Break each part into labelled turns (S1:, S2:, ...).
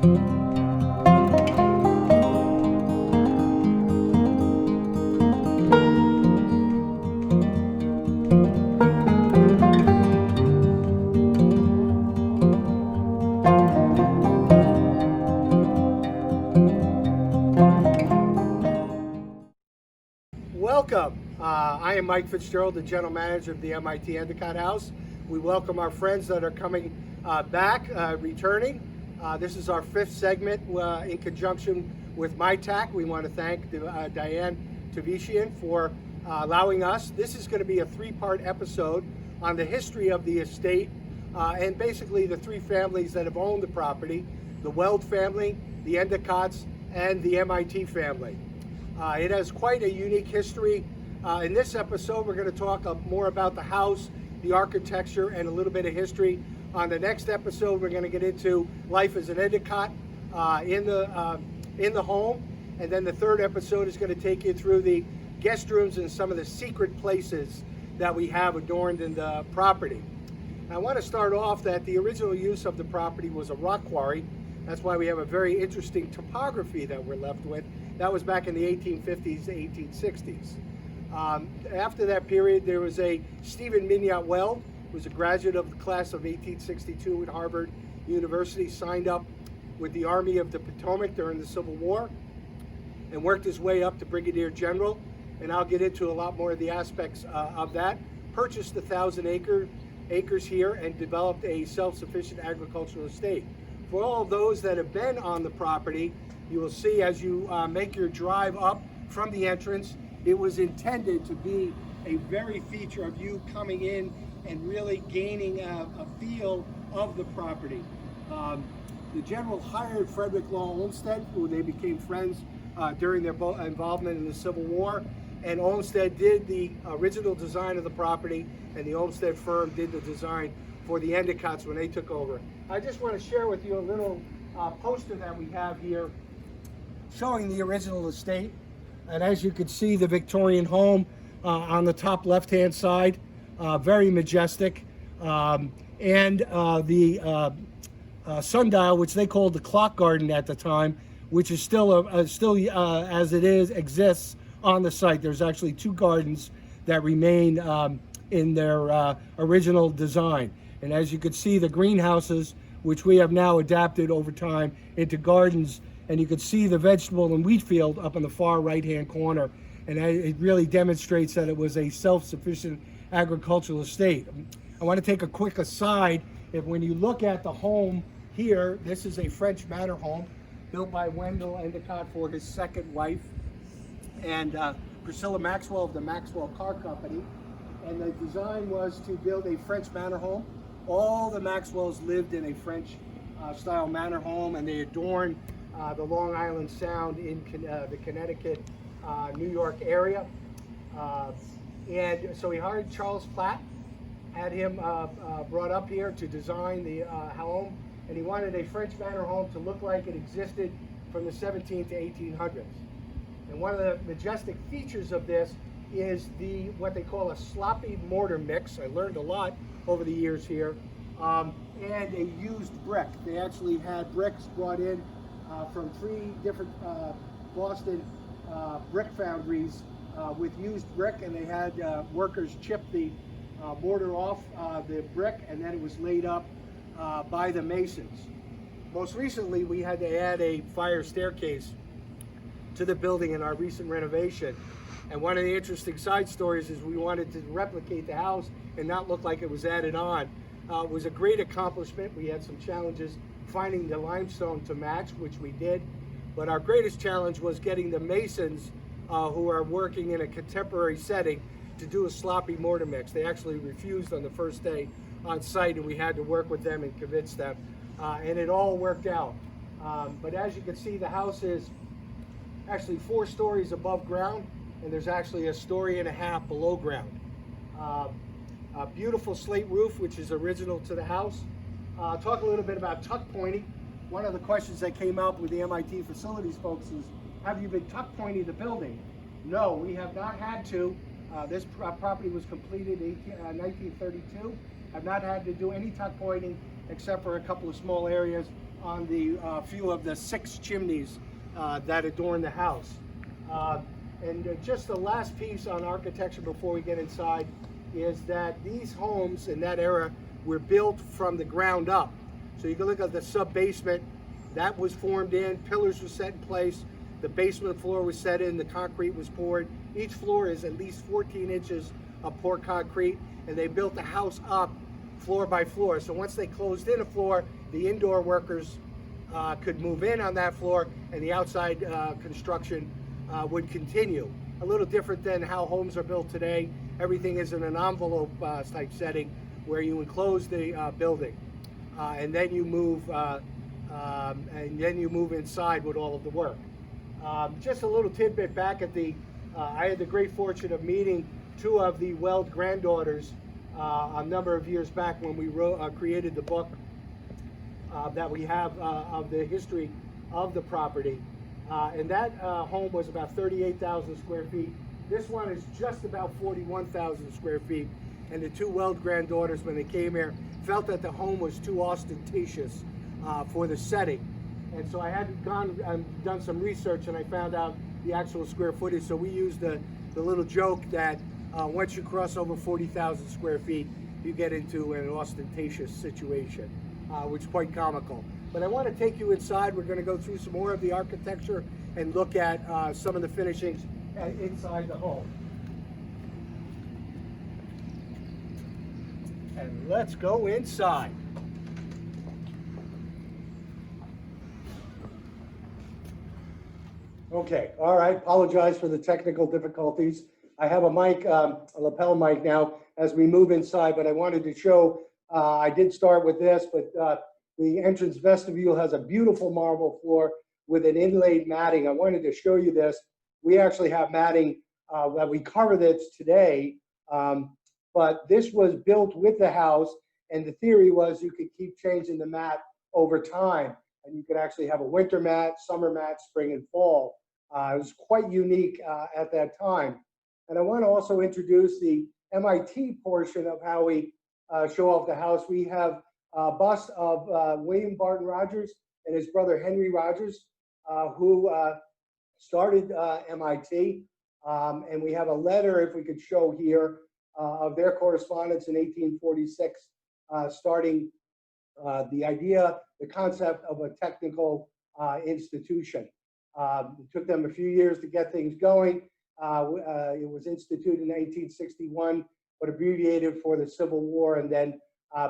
S1: Welcome. I am Mike Fitzgerald, the General Manager of the MIT Endicott House. We welcome our friends that are coming back, returning. This is our fifth segment in conjunction with MITAC. We want to thank Diane Tavician for allowing us. This is going to be a three-part episode on the history of the estate and basically the three families that have owned the property: the Weld family, the Endicotts, and the MIT family. It has quite a unique history. In this episode, we're going to talk more about the house, the architecture, and a little bit of history. On the next episode, we're going to get into life as an Endicott in the home. And then the third episode is going to take you through the guest rooms and some of the secret places that we have adorned in the property. I want to start off that the original use of the property was a rock quarry. That's why we have a very interesting topography that we're left with. That was back in the 1850s to 1860s. After that period, there was a Stephen Minot Weld, who was a graduate of the class of 1862 at Harvard University, signed up with the Army of the Potomac during the Civil War, and worked his way up to Brigadier General. And I'll get into a lot more of the aspects of that. Purchased 1,000 acres here and developed a self-sufficient agricultural estate. For all of those that have been on the property, you will see as you make your drive up from the entrance, it was intended to be a very feature of you coming in and really gaining a feel of the property. The general hired Frederick Law Olmsted, who they became friends during their involvement in the Civil War, and Olmsted did the original design of the property, and the Olmsted firm did the design for the Endicotts when they took over. I just want to share with you a little poster that we have here showing the original estate. And as you can see, the Victorian home on the top left-hand side, very majestic. And the sundial, which they called the clock garden at the time, which is still as it is, exists on the site. There's actually two gardens that remain in their original design. And as you can see, the greenhouses, which we have now adapted over time into gardens, and you can see the vegetable and wheat field up in the far right-hand corner. And it really demonstrates that it was a self-sufficient agricultural estate. I want to take a quick aside. When you look at the home here, this is a French manor home built by Wendell Endicott for his second wife, and Priscilla Maxwell of the Maxwell Car Company. And the design was to build a French manor home. All the Maxwells lived in a French style manor home, and they adorned the Long Island Sound in the Connecticut, New York area. And so he hired Charles Platt, had him brought up here to design the home, and he wanted a French manor home to look like it existed from the 17th to 1800s. And one of the majestic features of this is what they call a sloppy mortar mix. I learned a lot over the years here, and a used brick. They actually had bricks brought in from three different Boston brick foundries with used brick, and they had workers chip the mortar off the brick, and then it was laid up by the masons. Most recently, we had to add a fire staircase to the building in our recent renovation. And one of the interesting side stories is we wanted to replicate the house and not look like it was added on. It was a great accomplishment. We had some challenges finding the limestone to match, which we did. But our greatest challenge was getting the masons who are working in a contemporary setting to do a sloppy mortar mix. They actually refused on the first day on site, and we had to work with them and convince them. And it all worked out. But as you can see, the house is actually 4 stories above ground, and there's actually 1.5 stories below ground. A beautiful slate roof, which is original to the house. Talk a little bit about tuck pointing. One of the questions that came up with the MIT facilities folks is, have you been tuck pointing the building? No, we have not had to. This property was completed in 1932. I've not had to do any tuck pointing except for a couple of small areas on the few of the 6 chimneys that adorn the house. Just the last piece on architecture before we get inside is that these homes in that era were built from the ground up. So you can look at the sub-basement that was formed in, pillars were set in place, the basement floor was set in, the concrete was poured. Each floor is at least 14 inches of poured concrete, and they built the house up floor by floor. So once they closed in a floor, the indoor workers could move in on that floor, and the outside construction would continue. A little different than how homes are built today. Everything is in an envelope type setting where you enclose the building, and then you move inside with all of the work. Just a little tidbit back at the, I had the great fortune of meeting 2 of the Weld granddaughters a number of years back when we created the book that we have of the history of the property. And that home was about 38,000 square feet. This one is just about 41,000 square feet. And the 2 Weld granddaughters, when they came here, felt that the home was too ostentatious for the setting. And so I had gone and done some research, and I found out the actual square footage. So we used the little joke that once you cross over 40,000 square feet, you get into an ostentatious situation, which is quite comical. But I want to take you inside. We're going to go through some more of the architecture and look at some of the finishings inside the home. And let's go inside. Okay, all right, apologize for the technical difficulties. I have a mic, a lapel mic now as we move inside, but I wanted to show, I did start with this, but the entrance vestibule has a beautiful marble floor with an inlaid matting. I wanted to show you this. We actually have matting that we cover this today, but this was built with the house, and the theory was you could keep changing the mat over time, and you could actually have a winter mat, summer mat, spring and fall. It was quite unique at that time. And I want to also introduce the MIT portion of how we show off the house. We have a bust of William Barton Rogers and his brother Henry Rogers, who started MIT. And we have a letter, if we could show here, of their correspondence in 1846, starting the idea, the concept of a technical institution. It took them a few years to get things going. It was instituted in 1861, but abbreviated for the Civil War, and then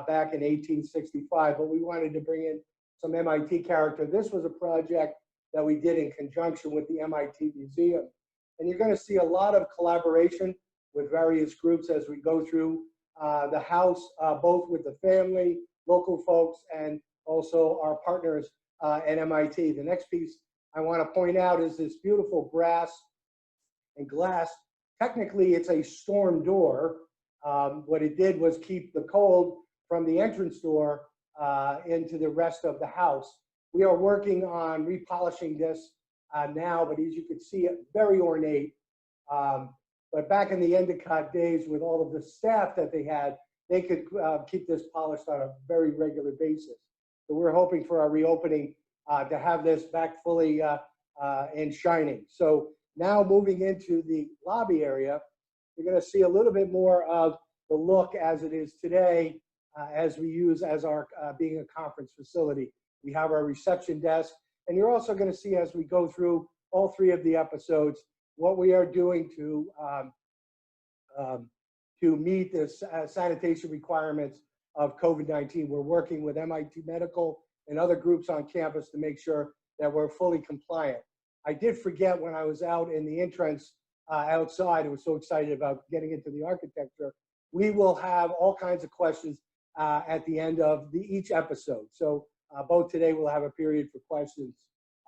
S1: back in 1865. But we wanted to bring in some MIT character. This was a project that we did in conjunction with the MIT Museum. And you're going to see a lot of collaboration with various groups as we go through the house, both with the family, local folks, and also our partners at MIT. The next piece I want to point out is this beautiful brass and glass. Technically, it's a storm door. What it did was keep the cold from the entrance door into the rest of the house. We are working on repolishing this now, but as you can see, it's very ornate. But back in the Endicott days, with all of the staff that they had, they could keep this polished on a very regular basis. So we're hoping for our reopening to have this back fully and shining. So now moving into the lobby area, you're going to see a little bit more of the look as it is today, as we use as our being a conference facility. We have our reception desk, and you're also going to see as we go through all 3 of the episodes what we are doing to meet the sanitation requirements of COVID-19. We're working with MIT Medical and other groups on campus to make sure that we're fully compliant. I did forget when I was out in the entrance outside, I was so excited about getting into the architecture. We will have all kinds of questions at the end of each episode. So both today we'll have a period for questions.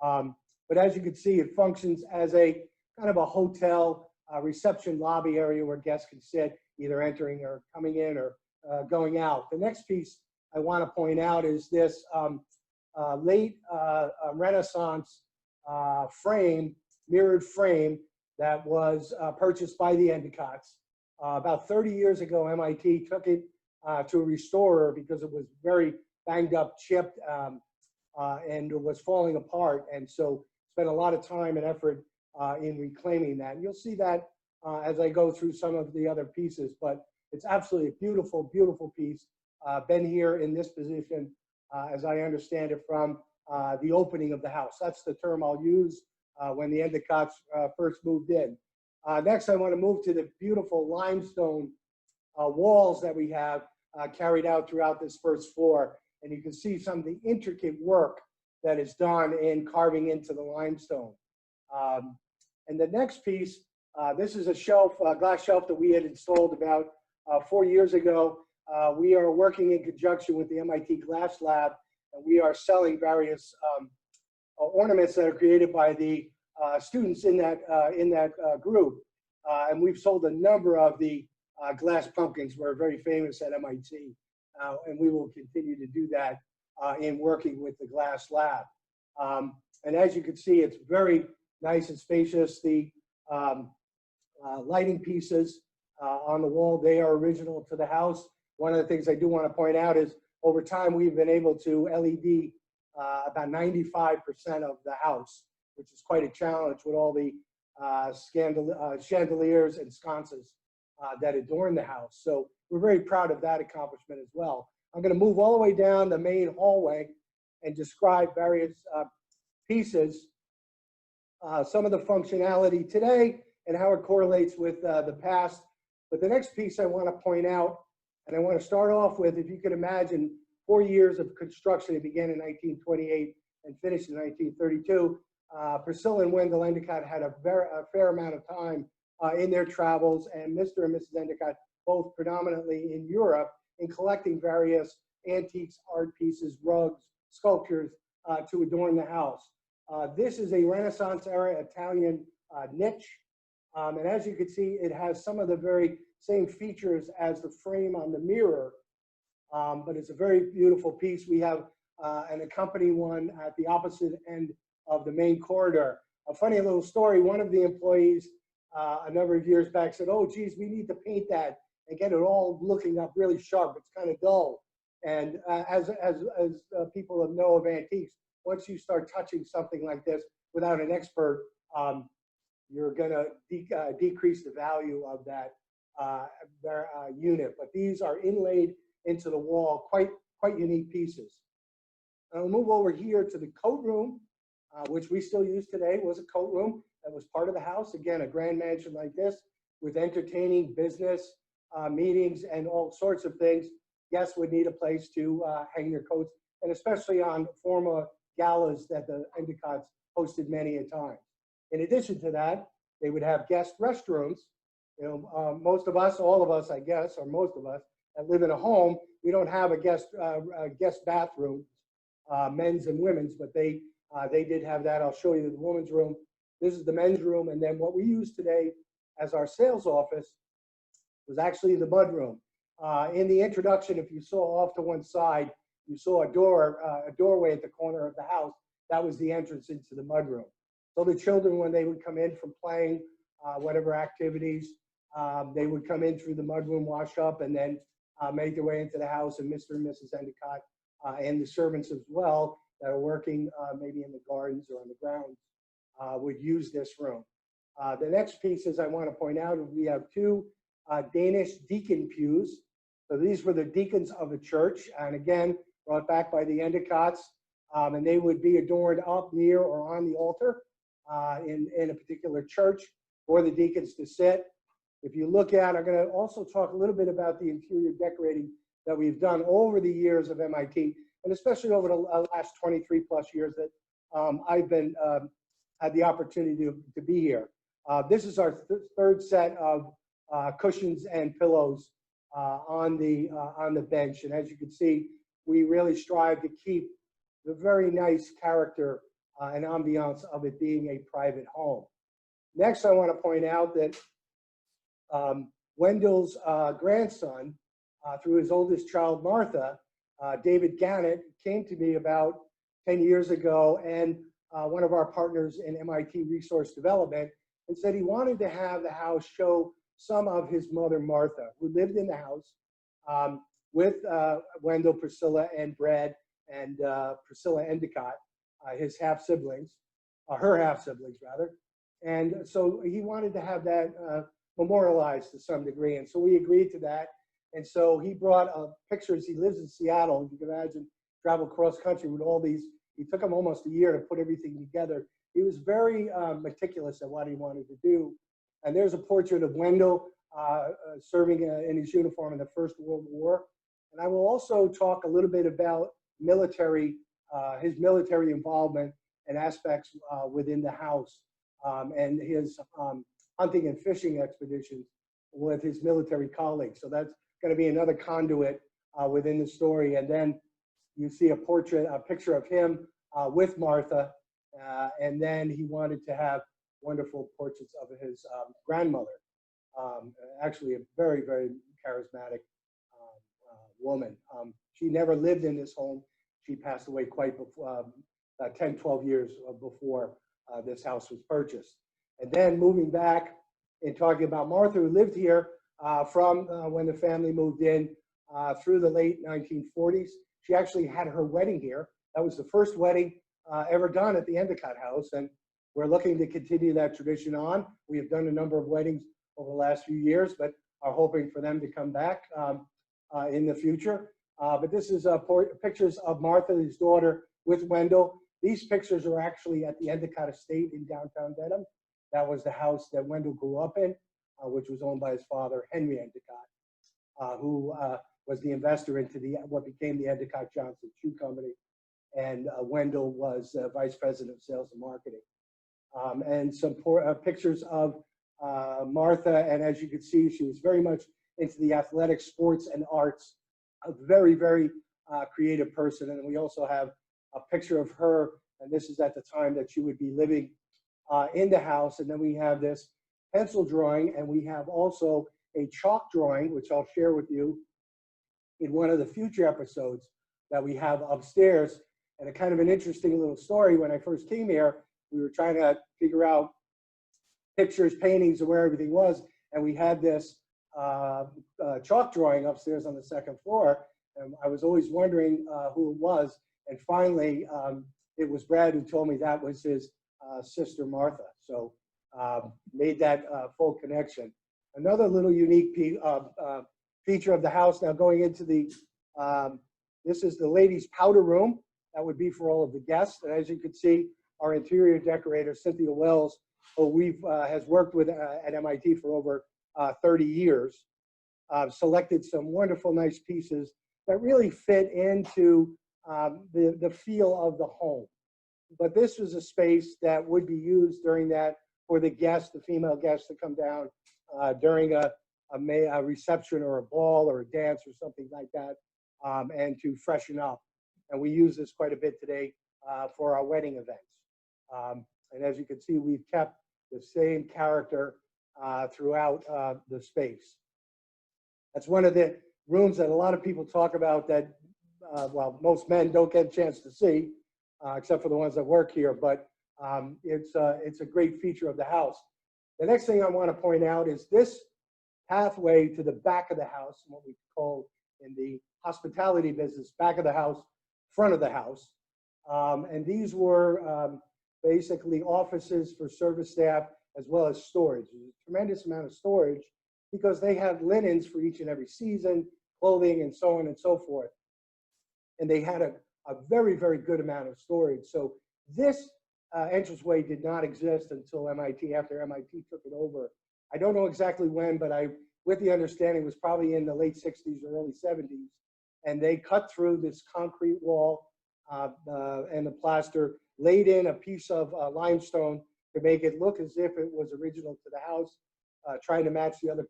S1: But as you can see, it functions as a kind of a hotel reception lobby area where guests can sit, either entering or coming in or going out. The next piece I want to point out is this late Renaissance frame, mirrored frame that was purchased by the Endicotts. About 30 years ago, MIT took it to a restorer because it was very banged up, chipped, and was falling apart. And so spent a lot of time and effort in reclaiming that. And you'll see that as I go through some of the other pieces, but it's absolutely a beautiful, beautiful piece. Been here in this position, as I understand it, from the opening of the house. That's the term I'll use when the Endicotts first moved in. Next, I want to move to the beautiful limestone walls that we have carried out throughout this first floor. And you can see some of the intricate work that is done in carving into the limestone. And the next piece, this is a shelf, glass shelf that we had installed about 4 years ago. We are working in conjunction with the MIT Glass Lab, and we are selling various ornaments that are created by the students in that group. And we've sold a number of the glass pumpkins. We're very famous at MIT, and we will continue to do that in working with the Glass Lab. And as you can see, it's very nice and spacious. The lighting pieces on the wall, they are original to the house. One of the things I do want to point out is over time, we've been able to LED about 95% of the house, which is quite a challenge with all the chandeliers and sconces that adorn the house. So we're very proud of that accomplishment as well. I'm going to move all the way down the main hallway and describe various pieces, some of the functionality today and how it correlates with the past. But the next piece I want to point out, and I want to start off with, if you could imagine 4 years of construction. It began in 1928 and finished in 1932. Priscilla and Wendell Endicott had a fair amount of time in their travels, and Mr. and Mrs. Endicott both predominantly in Europe, in collecting various antiques, art pieces, rugs, sculptures to adorn the house. This is a Renaissance era Italian niche. And as you can see, it has some of the very same features as the frame on the mirror, but it's a very beautiful piece. We have an accompanying one at the opposite end of the main corridor. A funny little story, one of the employees a number of years back said, "Oh, geez, we need to paint that and get it all looking up really sharp. It's kind of dull." And as people know of antiques, once you start touching something like this without an expert, you're going to decrease the value of that unit. But these are inlaid into the wall, quite unique pieces. I'll move over here to the coat room, which we still use today. It was a coat room that was part of the house. Again, a grand mansion like this with entertaining business meetings and all sorts of things. Guests would need a place to hang their coats, and especially on formal galas that the Endicotts hosted many a time. In addition to that, they would have guest restrooms. You know, most of us, all of us, I guess, or most of us that live in a home, we don't have a guest bathroom, men's and women's, but they did have that. I'll show you the women's room. This is the men's room, and then what we use today as our sales office was actually the mud room. In the introduction, if you saw off to one side, you saw a doorway at the corner of the house. That was the entrance into the mud room. So the children, when they would come in from playing whatever activities, they would come in through the mudroom, wash up, and then make their way into the house. And Mr. and Mrs. Endicott and the servants as well that are working maybe in the gardens or on the grounds would use this room. The next pieces I want to point out, we have two Danish deacon pews. So these were the deacons of a church, and again, brought back by the Endicotts, and they would be adorned up near or on the altar in a particular church for the deacons to sit. If you look at, I'm going to also talk a little bit about the interior decorating that we've done over the years of MIT, and especially over the last 23 plus years that I've been had the opportunity to be here. This is our third set of cushions and pillows on the bench, and as you can see, we really strive to keep the very nice character and ambiance of it being a private home. Next, I want to point out that Wendell's grandson, through his oldest child, Martha, David Gannett, came to me about 10 years ago, and one of our partners in MIT Resource Development, and said he wanted to have the house show some of his mother, Martha, who lived in the house with Wendell, Priscilla, and Brad, and Priscilla Endicott, his half-siblings, her half-siblings rather. And so he wanted to have that memorialized to some degree, and so we agreed to that. And so he brought pictures. He lives in Seattle. You can imagine travel cross country with all these. It took him almost a year to put everything together. He was very meticulous at what he wanted to do. And there's a portrait of Wendell serving in his uniform in the First World War. And I will also talk a little bit about military, his military involvement and aspects within the house, and his hunting and fishing expeditions with his military colleagues. So that's going to be another conduit within the story. And then you see a picture of him with Martha, and then he wanted to have wonderful portraits of his grandmother, actually a very, very charismatic woman. She never lived in this home. She passed away quite before, 10, 12 years before this house was purchased. And then moving back and talking about Martha, who lived here from when the family moved in through the late 1940s. She actually had her wedding here. That was the first wedding ever done at the Endicott House, and we're looking to continue that tradition on. We have done a number of weddings over the last few years, but are hoping for them to come back in the future. But this is pictures of Martha, his daughter, with Wendell. These pictures are actually at the Endicott Estate in downtown Dedham. That was the house that Wendell grew up in, which was owned by his father, Henry Endicott, who was the investor into what became the Endicott Johnson Shoe Company. And Wendell was vice president of sales and marketing. And some pictures of Martha, and as you can see, she was very much into the athletics, sports, and arts. A very, very creative person. And we also have a picture of her, and this is at the time that she would be living in the house. And then we have this pencil drawing, and we have also a chalk drawing, which I'll share with you in one of the future episodes that we have upstairs. And a kind of an interesting little story. When I first came here, we were trying to figure out pictures, paintings, and where everything was. And we had this chalk drawing upstairs on the second floor. And I was always wondering who it was. And finally, it was Brad who told me that was his sister, Martha. So made that full connection. Another little unique feature of the house. Now going into the, this is the ladies' powder room. That would be for all of the guests. And as you can see, our interior decorator, Cynthia Wells, who has worked with at MIT for over 30 years, selected some wonderful, nice pieces that really fit into the feel of the home. But this was a space that would be used during that for the guests, the female guests, to come down during a reception or a ball or a dance or something like that, and to freshen up. And we use this quite a bit today for our wedding events. And as you can see, we've kept the same character throughout the space. That's one of the rooms that a lot of people talk about that, well, most men don't get a chance to see, except for the ones that work here, but it's a great feature of the house. The next thing I want to point out is this pathway to the back of the house, what we call in the hospitality business, back of the house, front of the house. And these were basically offices for service staff as well as storage. There's a tremendous amount of storage because they had linens for each and every season, clothing, and so on and so forth. And they had a very, very good amount of storage. So this entranceway did not exist until MIT, after MIT took it over. I don't know exactly when, but with the understanding, it was probably in the late 60s or early 70s. And they cut through this concrete wall and the plaster, laid in a piece of limestone to make it look as if it was original to the house, trying to match the other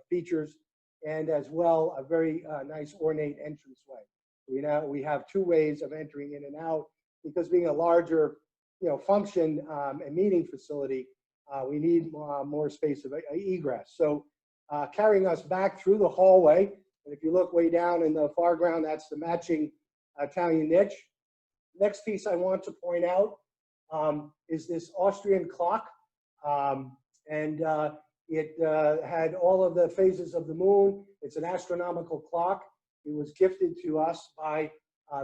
S1: features, and as well a very nice ornate entranceway. We have two ways of entering in and out because being a larger, function and meeting facility, we need more space of egress. So carrying us back through the hallway, and if you look way down in the far ground, that's the matching Italian niche. Next piece I want to point out is this Austrian clock, and it had all of the phases of the moon. It's an astronomical clock. It was gifted to us by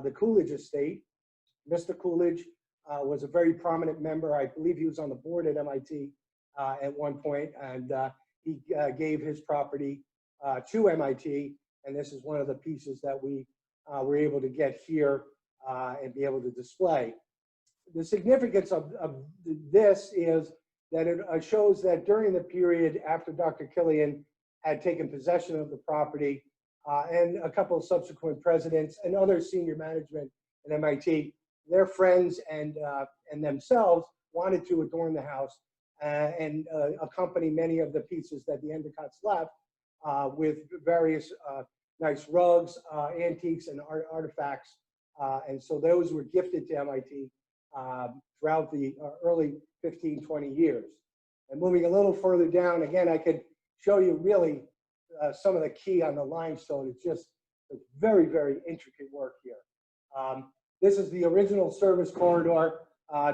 S1: the Coolidge estate. Mr. Coolidge was a very prominent member. I believe he was on the board at MIT at one point, and he gave his property to MIT, and this is one of the pieces that we were able to get here and be able to display. The significance of this is that it shows that during the period after Dr. Killian had taken possession of the property, and a couple of subsequent presidents and other senior management at MIT, their friends and themselves wanted to adorn the house and accompany many of the pieces that the Endicotts left with various nice rugs, antiques, and artifacts. And so those were gifted to MIT throughout the early 15, 20 years. And moving a little further down, again, I could show you really some of the key on the limestone. It's very, very intricate work here. This is the original service corridor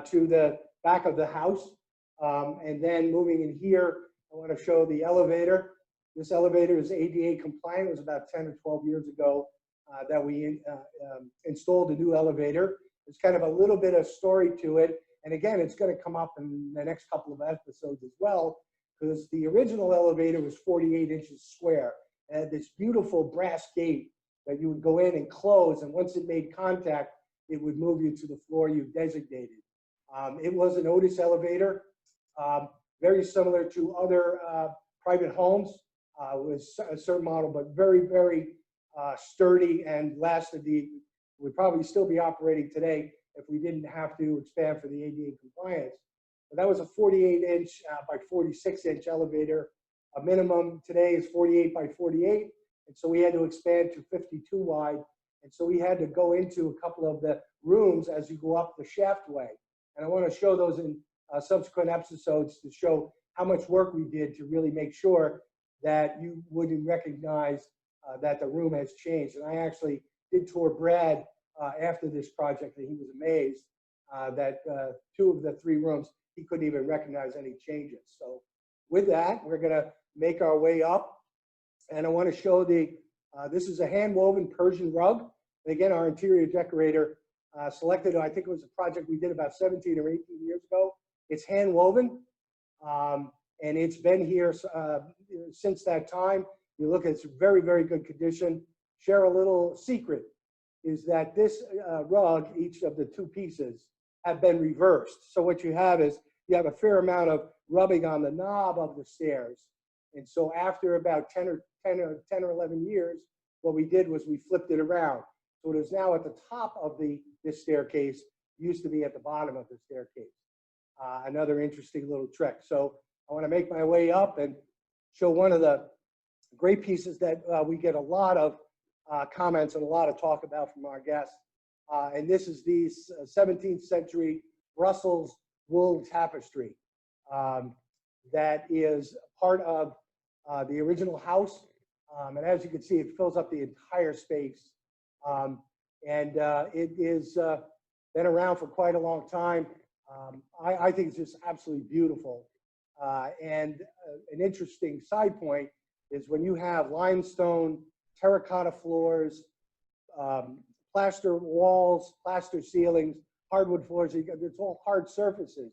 S1: to the back of the house. And then moving in here, I want to show the elevator. This elevator is ADA compliant. It was about 10 or 12 years ago that we installed a new elevator. There's kind of a little bit of story to it. And again, it's going to come up in the next couple of episodes as well, because the original elevator was 48 inches square. It had this beautiful brass gate that you would go in and close, and once it made contact, it would move you to the floor you designated. It was an Otis elevator, very similar to other private homes. It was a certain model, but very, very sturdy and would probably still be operating today if we didn't have to expand for the ADA compliance. But that was a 48-inch by 46-inch elevator. A minimum today is 48 by 48, and so we had to expand to 52 wide. And so we had to go into a couple of the rooms as you go up the shaftway. And I want to show those in subsequent episodes to show how much work we did to really make sure that you wouldn't recognize that the room has changed. And I actually did tour Brad after this project, and he was amazed that 2 of the 3 rooms, he couldn't even recognize any changes. So with that, we're going to make our way up. And I want to show this is a hand-woven Persian rug. And again, our interior decorator selected, I think it was a project we did about 17 or 18 years ago. It's hand-woven, and it's been here since that time. You look, it's very, very good condition. Share a little secret is that this rug, each of the 2 pieces, have been reversed. So what you have is you have a fair amount of rubbing on the knob of the stairs. And so after about 10 or 11 years, what we did was we flipped it around. So it is now at the top of this staircase, used to be at the bottom of the staircase. Another interesting little trick. So I want to make my way up and show one of the great pieces that we get a lot of comments and a lot of talk about from our guests. And this is the 17th century Brussels wool tapestry that is part of the original house. And as you can see, it fills up the entire space. It is been around for quite a long time. I think it's just absolutely beautiful. An interesting side point is when you have limestone, terracotta floors, plaster walls, plaster ceilings, hardwood floors, it's all hard surfaces.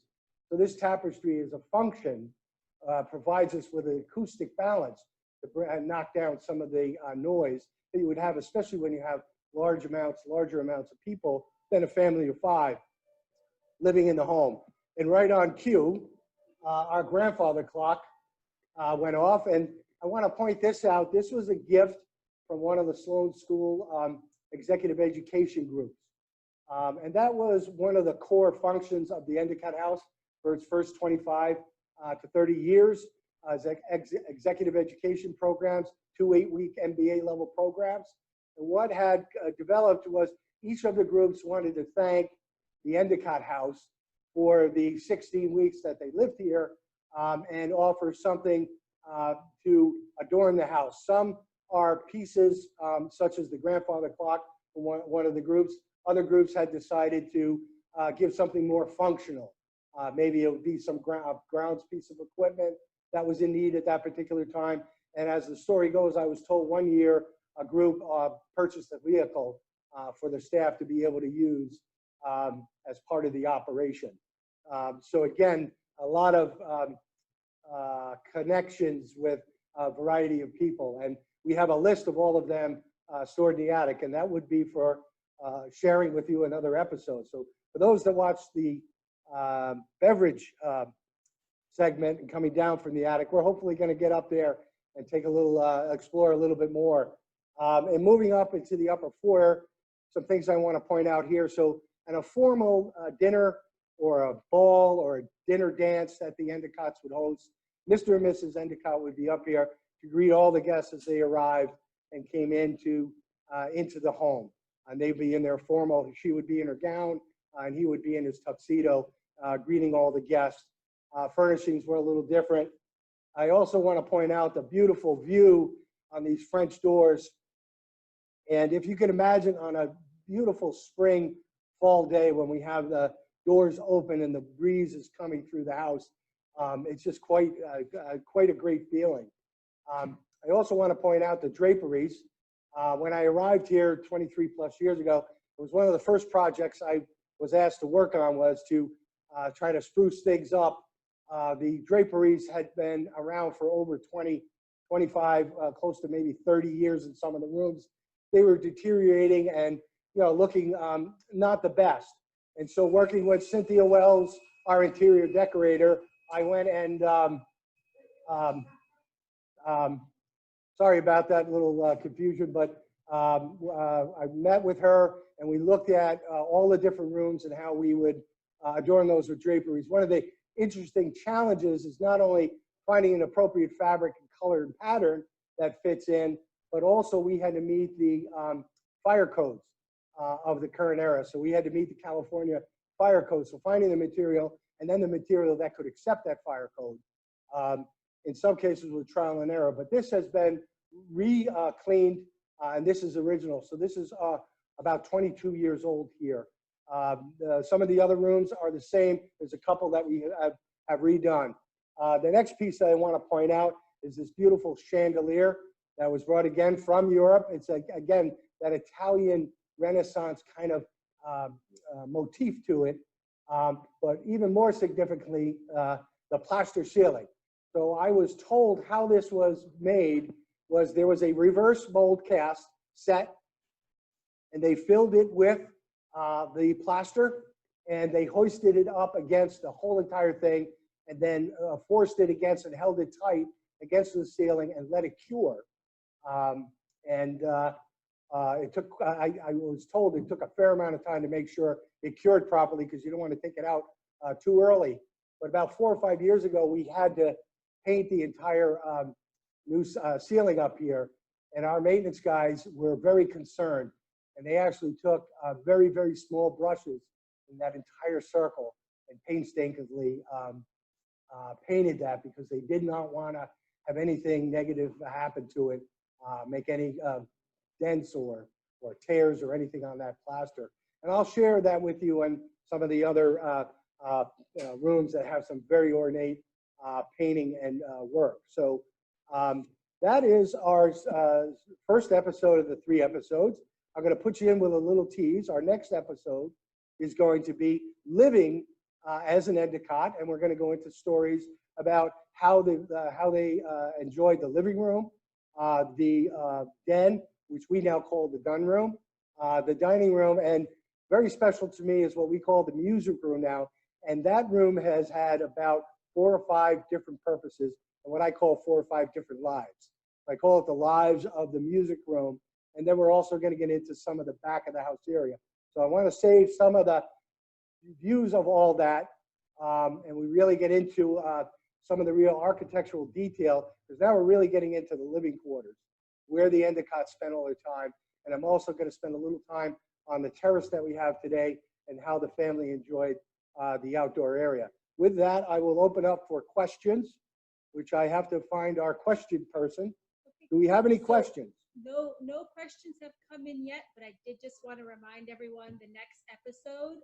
S1: So this tapestry is a function, provides us with an acoustic balance to knock down some of the noise that you would have, especially when you have larger amounts of people than a family of 5 living in the home. And right on cue, our grandfather clock went off. And I want to point this out. This was a gift from one of the Sloan School executive education groups. And that was one of the core functions of the Endicott House for its first 25 to 30 years. Executive education programs, 2 8-week MBA level programs. And what had developed was each of the groups wanted to thank the Endicott House for the 16 weeks that they lived here and offer something to adorn the house. Some are pieces such as the grandfather clock from one of the groups. Other groups had decided to give something more functional. Maybe it would be some grounds piece of equipment that was in need at that particular time. And as the story goes, I was told one year group purchased a vehicle for the staff to be able to use as part of the operation. So again, a lot of connections with a variety of people. And we have a list of all of them stored in the attic, and that would be for sharing with you in other episodes. So for those that watch the beverage segment and coming down from the attic, we're hopefully going to get up there and take a little, explore a little bit more. And moving up into the upper floor, some things I want to point out here. So in a formal dinner or a ball or a dinner dance that the Endicotts would host, Mr. and Mrs. Endicott would be up here to greet all the guests as they arrived and came into the home. And they'd be in their formal, she would be in her gown, and he would be in his tuxedo, greeting all the guests. Furnishings were a little different. I also want to point out the beautiful view on these French doors. And if you can imagine on a beautiful spring fall day when we have the doors open and the breeze is coming through the house, it's just quite a great feeling. I also want to point out the draperies. When I arrived here 23 plus years ago, it was one of the first projects I was asked to work on was to try to spruce things up. The draperies had been around for over 20, 25, close to maybe 30 years in some of the rooms. They were deteriorating and looking not the best. And so working with Cynthia Wells, our interior decorator, I went and sorry about that little confusion, but I met with her and we looked at all the different rooms and how we would adorn those with draperies. One of the interesting challenges is not only finding an appropriate fabric and color and pattern that fits in, but also we had to meet the fire codes of the current era. So we had to meet the California fire code. So finding the material and then the material that could accept that fire code. In some cases with trial and error, but this has been re-cleaned and this is original. So this is about 22 years old here. Some of the other rooms are the same. There's a couple that we have redone. The next piece that I want to point out is this beautiful chandelier that was brought again from Europe. It's again that Italian Renaissance kind of motif to it, but even more significantly, the plaster ceiling. So I was told how this was made was there was a reverse mold cast set, and they filled it with the plaster, and they hoisted it up against the whole entire thing, and then forced it against and held it tight against the ceiling and let it cure. It took, I was told it took a fair amount of time to make sure it cured properly because you don't want to take it out too early. But about 4 or 5 years ago, we had to paint the entire new ceiling up here. And our maintenance guys were very concerned. And they actually took very, very small brushes in that entire circle and painstakingly painted that because they did not want to have anything negative happen to it, make any dents or tears or anything on that plaster. And I'll share that with you in some of the other rooms that have some very ornate painting and work. So that is our first episode of the 3 episodes. I'm going to put you in with a little tease. Our next episode is going to be living as an Endicott, and we're going to go into stories about how they enjoyed the living room, the den, which we now call the gun room, the dining room, and very special to me is what we call the music room now. And that room has had about 4 or 5 different purposes and what I call 4 or 5 different lives. I call it the lives of the music room. And then we're also going to get into some of the back of the house area. So I want to save some of the views of all that. And we really get into some of the real architectural detail, because now we're really getting into the living quarters, where the Endicotts spend all their time. And I'm also going to spend a little time on the terrace that we have today and how the family enjoyed the outdoor area. With that, I will open up for questions, which I have to find our question person. Do we have any questions?
S2: No questions have come in yet, but I did just want to remind everyone the next episode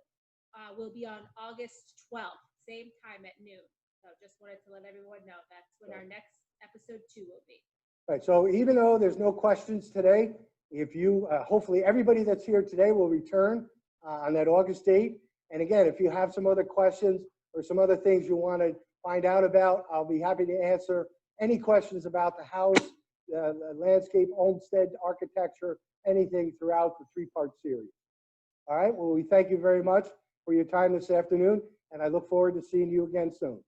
S2: will be on August 12th, same time at noon. So just wanted to let everyone know that's when our next episode 2 will be.
S1: Right, so even though there's no questions today, if you, hopefully everybody that's here today will return on that August date. And again, if you have some other questions or some other things you want to find out about, I'll be happy to answer any questions about the house, the landscape, homestead, architecture, anything throughout the three-part series. All right, well, we thank you very much for your time this afternoon, and I look forward to seeing you again soon.